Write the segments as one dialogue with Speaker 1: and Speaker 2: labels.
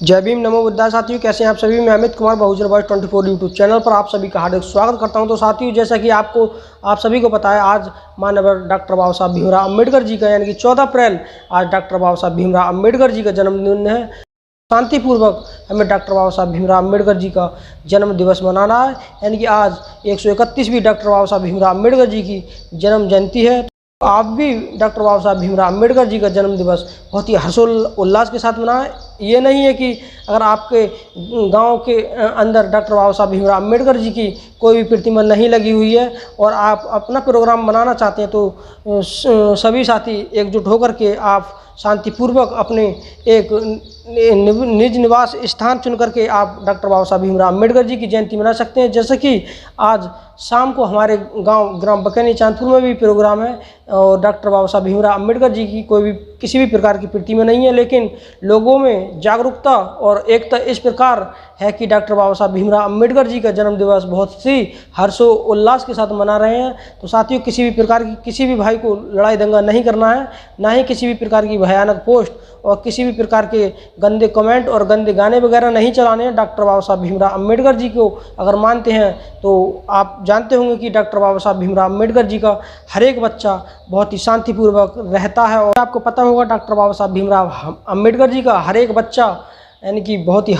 Speaker 1: जय भीम, नमो बुद्धाय। साथियों, कैसे हैं आप सभी। मैं अमित कुमार बहुजन वॉइस 24 यूट्यूब चैनल पर आप सभी का हार्दिक स्वागत करता हूं। तो साथियों, जैसा कि आप सभी को पता है, आज माननीय डॉक्टर बाबा साहब भीमराव अम्बेडकर जी का यानी कि 14 अप्रैल आज डॉक्टर बाबा साहब भीमराव अम्बेडकर जी का जन्मदिन है। शांतिपूर्वक हमें डॉक्टर बाबा साहब भीमराव अम्बेडकर जी का जन्म दिवस मनाना है, यानी कि आज 131वीं डॉक्टर बाबा साहब भीमराव अम्बेडकर जी की जन्म जयंती है। तो आप भी डॉक्टर बाबा साहब भीमराव अम्बेडकर जी का जन्म दिवस बहुत ही हर्षोल्लास के साथ मनाएं। ये नहीं है कि अगर आपके गांव के अंदर डॉक्टर बाबा साहब भीमराव अम्बेडकर जी की कोई भी प्रतिमा नहीं लगी हुई है और आप अपना प्रोग्राम मनाना चाहते हैं, तो सभी साथी एकजुट होकर के आप शांतिपूर्वक अपने एक निज निवास स्थान चुन करके आप डॉक्टर बाबा साहब भीमराव अम्बेडकर जी की जयंती मना सकते हैं। जैसे कि आज शाम को हमारे गांव ग्राम बकैनी चांदपुर में भी प्रोग्राम है और डॉक्टर बाबा साहब भीमराव अम्बेडकर जी की कोई भी किसी भी प्रकार की प्रतिमा नहीं है, लेकिन लोगों में जागरूकता और एकता इस प्रकार है कि डॉक्टर बाबा साहब भीमराव अम्बेडकर जी का जन्म दिवस बहुत सी हर्षोल्लास के साथ मना रहे हैं। तो साथियों, किसी भी प्रकार की किसी भी भाई को लड़ाई दंगा नहीं करना है, ना ही किसी भी प्रकार की भयानक पोस्ट और किसी भी प्रकार के गंदे कमेंट और गंदे गाने वगैरह नहीं चलाने हैं। डॉक्टर बाबा साहब भीमराव अम्बेडकर जी को अगर मानते हैं तो आप जानते होंगे कि डॉक्टर बाबा साहब भीमराव अम्बेडकर जी का हर एक बच्चा बहुत ही शांतिपूर्वक रहता है। और आपको पता होगा, डॉक्टर बाबा साहब भीमराव अम्बेडकर जी का हर एक बच्चा यानी कि बहुत ही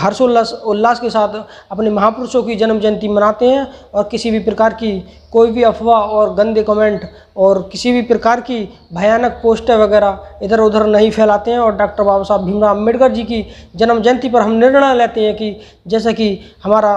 Speaker 1: उल्लास के साथ अपने महापुरुषों की जन्म जयंती मनाते हैं और किसी भी प्रकार की कोई भी अफवाह और गंदे कमेंट और किसी भी प्रकार की भयानक पोस्टर वगैरह इधर उधर नहीं फैलाते हैं। और डॉक्टर बाबा साहब भीमराव अम्बेडकर जी की जन्म जयंती पर हम निर्णय लेते हैं कि जैसा कि हमारा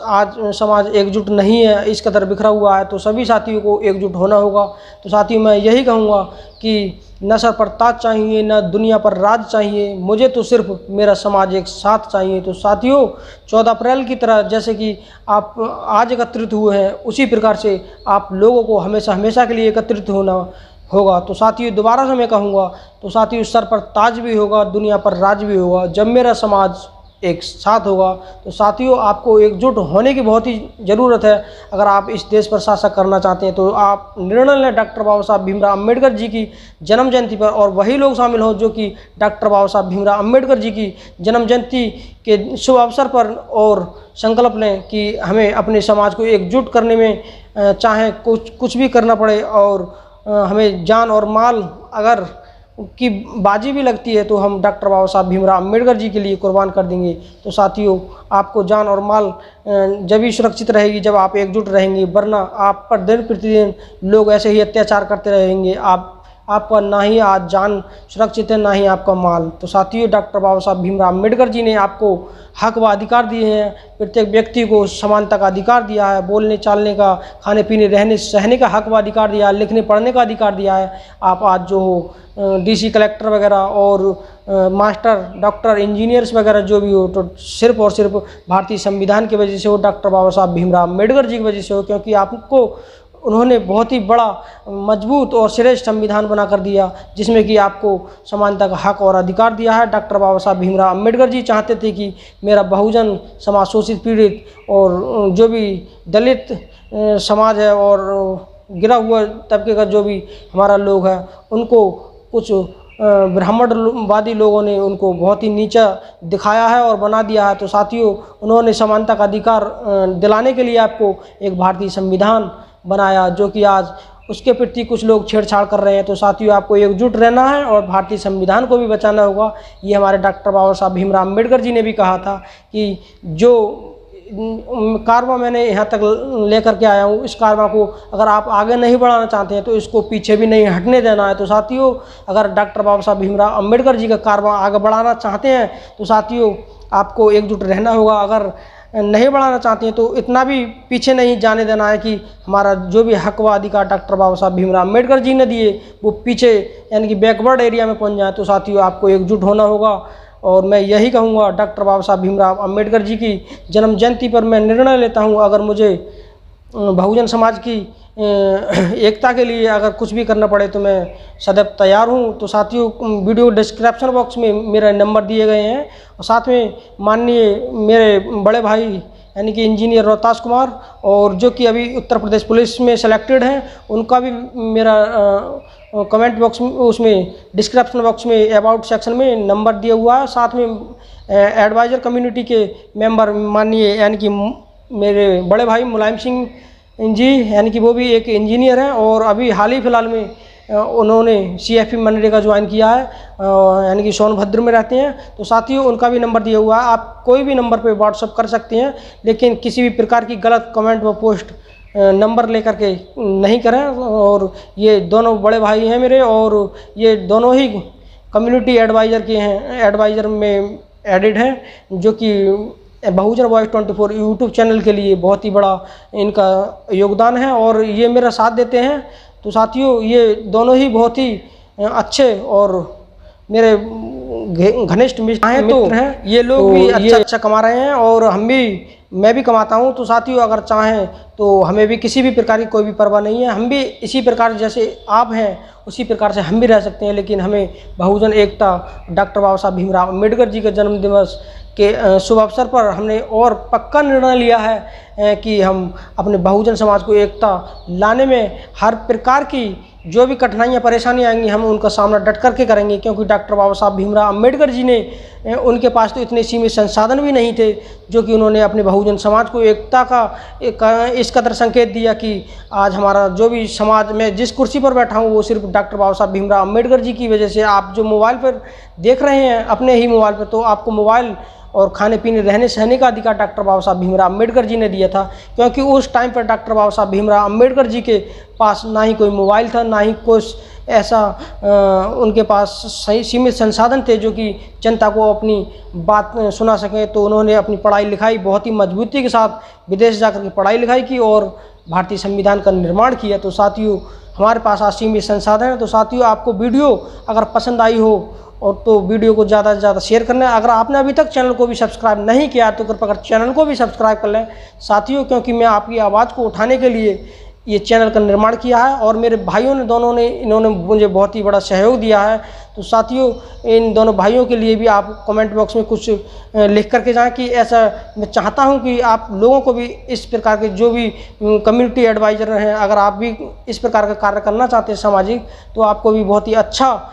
Speaker 1: आज समाज एकजुट नहीं है, इस कदर बिखरा हुआ है, तो सभी साथियों को एकजुट होना होगा। तो साथियों, मैं यही कहूँगा कि न सर पर ताज चाहिए, न दुनिया पर राज चाहिए, मुझे तो सिर्फ मेरा समाज एक साथ चाहिए। तो साथियों, 14 अप्रैल की तरह जैसे कि आप आज एकत्रित हुए हैं, उसी प्रकार से आप लोगों को हमेशा के लिए एकत्रित होना होगा। तो साथियों, दोबारा से मैं कहूँगा, तो साथियों, सर पर ताज भी होगा, दुनिया पर राज भी होगा, जब मेरा समाज एक साथ होगा। तो साथियों, आपको एकजुट होने की बहुत ही ज़रूरत है। अगर आप इस देश पर शासन करना चाहते हैं तो आप निर्णय लें डॉक्टर बाबा साहब भीमराव अम्बेडकर जी की जन्म जयंती पर, और वही लोग शामिल हों जो कि डॉक्टर बाबा साहब भीमराव अम्बेडकर जी की जन्म जयंती के शुभ अवसर पर और संकल्प लें कि हमें अपने समाज को एकजुट करने में चाहे कुछ भी करना पड़े और हमें जान और माल अगर की बाजी भी लगती है तो हम डॉक्टर बाबा साहब भीमराव अम्बेडकर जी के लिए कुर्बान कर देंगे। तो साथियों, आपको जान और माल जब ही सुरक्षित रहेगी जब आप एकजुट रहेंगे, वरना आप पर दिन प्रतिदिन लोग ऐसे ही अत्याचार करते रहेंगे। आपका ना ही आज जान सुरक्षित है, ना ही आपका माल। तो साथियों, डॉक्टर बाबा साहब भीमराव अम्बेडकर जी ने आपको हक व अधिकार दिए हैं। प्रत्येक व्यक्ति को समानता का अधिकार दिया है, बोलने चालने का, खाने पीने रहने सहने का हक व अधिकार दिया है, लिखने पढ़ने का अधिकार दिया है। आप आज जो हो डीसी कलेक्टर वगैरह और मास्टर डॉक्टर इंजीनियर्स वगैरह जो भी हो, तो सिर्फ और सिर्फ भारतीय संविधान की वजह से हो, डॉक्टर बाबा साहब भीमराव अम्बेडकर जी की वजह से हो, क्योंकि आपको उन्होंने बहुत ही बड़ा मजबूत और श्रेष्ठ संविधान बनाकर दिया जिसमें कि आपको समानता का हक और अधिकार दिया है। डॉक्टर बाबा साहब भीमराव अम्बेडकर जी चाहते थे कि मेरा बहुजन समाज, शोषित पीड़ित और जो भी दलित समाज है और गिरा हुआ तबके का जो भी हमारा लोग है, उनको कुछ ब्राह्मणवादी लोगों ने उनको बहुत ही नीचा दिखाया है और बना दिया है। तो साथियों, उन्होंने समानता का अधिकार दिलाने के लिए आपको एक भारतीय संविधान बनाया, जो कि आज उसके प्रति कुछ लोग छेड़छाड़ कर रहे हैं। तो साथियों, आपको एकजुट रहना है और भारतीय संविधान को भी बचाना होगा। ये हमारे डॉक्टर बाबा साहब भीमराव अम्बेडकर जी ने भी कहा था कि जो कारवां मैंने यहाँ तक लेकर के आया हूँ, इस कारवां को अगर आप आगे नहीं बढ़ाना चाहते हैं तो इसको पीछे भी नहीं हटने देना है। तो साथियों, अगर डॉक्टर बाबा साहब भीमराव अम्बेडकर जी का कारवां आगे बढ़ाना चाहते हैं तो साथियों, आपको एकजुट रहना होगा। अगर नहीं बढ़ाना चाहते हैं तो इतना भी पीछे नहीं जाने देना है कि हमारा जो भी हक व अधिकार डॉक्टर बाबा साहब भीमराव अम्बेडकर जी ने दिए वो पीछे यानी कि बैकवर्ड एरिया में पहुंच जाए। तो साथियों, आपको एकजुट होना होगा। और मैं यही कहूँगा, डॉक्टर बाबा साहब भीमराव अम्बेडकर जी की जन्म जयंती पर मैं निर्णय लेता हूँ, अगर मुझे बहुजन समाज की एकता के लिए अगर कुछ भी करना पड़े तो मैं सदैव तैयार हूँ। तो साथियों, वीडियो डिस्क्रिप्शन बॉक्स में मेरा नंबर दिए गए हैं और साथ में माननीय मेरे बड़े भाई यानी कि इंजीनियर रोहतास कुमार, और जो कि अभी उत्तर प्रदेश पुलिस में सेलेक्टेड हैं, उनका भी मेरा कमेंट बॉक्स में, उसमें डिस्क्रिप्शन बॉक्स में अबाउट सेक्शन में नंबर दिया हुआ है। साथ में एडवाइज़र कम्युनिटी के मेंबर माननीय यानी कि मेरे बड़े भाई मुलायम सिंह जी, यानी कि वो भी एक इंजीनियर हैं और अभी हाल ही फ़िलहाल में उन्होंने CFP मनरेगा ज्वाइन किया है, यानी कि सोनभद्र में रहते हैं। तो साथियों उनका भी नंबर दिया हुआ है, आप कोई भी नंबर पे व्हाट्सअप कर सकते हैं, लेकिन किसी भी प्रकार की गलत कमेंट व पोस्ट नंबर लेकर के नहीं करें। और ये दोनों बड़े भाई हैं मेरे, और ये दोनों ही कम्युनिटी एडवाइज़र के हैं, एडवाइज़र में एडिड हैं, जो कि बहुजन वॉइस 24 यूट्यूब चैनल के लिए बहुत ही बड़ा इनका योगदान है और ये मेरा साथ देते हैं। तो साथियों ये दोनों ही बहुत ही अच्छे और मेरे घनिष्ठ मित्र हैं। ये लोग भी अच्छा कमा रहे हैं और मैं भी कमाता हूं। तो साथियों अगर चाहें तो हमें भी किसी भी प्रकार की कोई भी परवाह नहीं है, हम भी इसी प्रकार जैसे आप हैं उसी प्रकार से हम भी रह सकते हैं। लेकिन हमें बहुजन एकता डॉक्टर बाबा साहब भीमराव अम्बेडकर जी के जन्म दिवस के शुभ अवसर पर हमने और पक्का निर्णय लिया है कि हम अपने बहुजन समाज को एकता लाने में हर प्रकार की जो भी कठिनाइयाँ परेशानियाँ आएंगी हम उनका सामना डट करके करेंगे, क्योंकि डॉक्टर बाबा साहब भीमराव अम्बेडकर जी ने उनके पास तो इतने सीमित संसाधन भी नहीं थे जो कि उन्होंने अपने बहुजन समाज को एकता का इस कदर संकेत दिया कि आज हमारा जो भी समाज में जिस कुर्सी पर बैठा हूँ वो सिर्फ डॉक्टर बाबा साहब भीमराव अम्बेडकर जी की वजह से। आप जो मोबाइल पर देख रहे हैं अपने ही मोबाइल पर, तो आपको मोबाइल और खाने पीने रहने सहने का अधिकार डॉक्टर बाबा साहब भीमराव अम्बेडकर जी ने दिया था, क्योंकि उस टाइम पर डॉक्टर बाबा साहब भीमराव अम्बेडकर जी के पास ना ही कोई मोबाइल था, ना ही कुछ ऐसा उनके पास सही सीमित संसाधन थे जो कि जनता को अपनी बात सुना सकें। तो उन्होंने अपनी पढ़ाई लिखाई बहुत ही मजबूती के साथ विदेश जाकर के पढ़ाई लिखाई की और भारतीय संविधान का निर्माण किया। तो साथियों हमारे पास आज सीमित संसाधन है। तो साथियों आपको वीडियो अगर पसंद आई हो और तो वीडियो को ज़्यादा से ज़्यादा शेयर करना है। अगर आपने अभी तक चैनल को भी सब्सक्राइब नहीं किया तो कृपया कर चैनल को भी सब्सक्राइब कर लें साथियों, क्योंकि मैं आपकी आवाज़ को उठाने के लिए ये चैनल का निर्माण किया है और मेरे भाइयों ने इन्होंने मुझे बहुत ही बड़ा सहयोग दिया है। तो साथियों इन दोनों भाइयों के लिए भी आप कमेंट बॉक्स में कुछ लिख करके जाएं कि ऐसा मैं चाहता हूं कि आप लोगों को भी इस प्रकार के जो भी कम्युनिटी एडवाइज़र हैं, अगर आप भी इस प्रकार का कार्य करना चाहते हैं सामाजिक, तो आपको भी बहुत ही अच्छा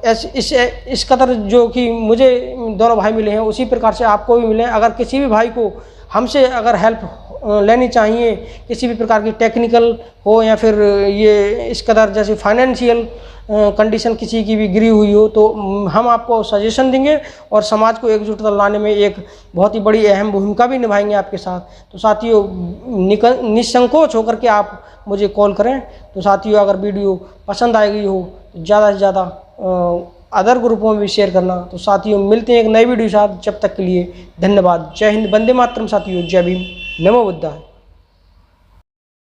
Speaker 1: इस कदर जो कि मुझे दोनों भाई मिले हैं उसी प्रकार से आपको भी मिले। अगर किसी भी भाई को हमसे अगर हेल्प लेनी चाहिए, किसी भी प्रकार की टेक्निकल हो या फिर ये इस कदर जैसे फाइनेंशियल कंडीशन किसी की भी गिरी हुई हो, तो हम आपको सजेशन देंगे और समाज को एकजुटता लाने में एक बहुत ही बड़ी अहम भूमिका भी निभाएंगे आपके साथ। तो साथियों निसंकोच होकर के आप मुझे कॉल करें। तो साथियों अगर वीडियो पसंद आएगी हो तो ज़्यादा से ज़्यादा अदर ग्रुपों में भी शेयर करना। तो साथियों मिलते हैं एक नई वीडियो के साथ, जब तक के लिए धन्यवाद। जय हिंद, वंदे मातरम। साथियों जय भीम, नमो बुद्धाय।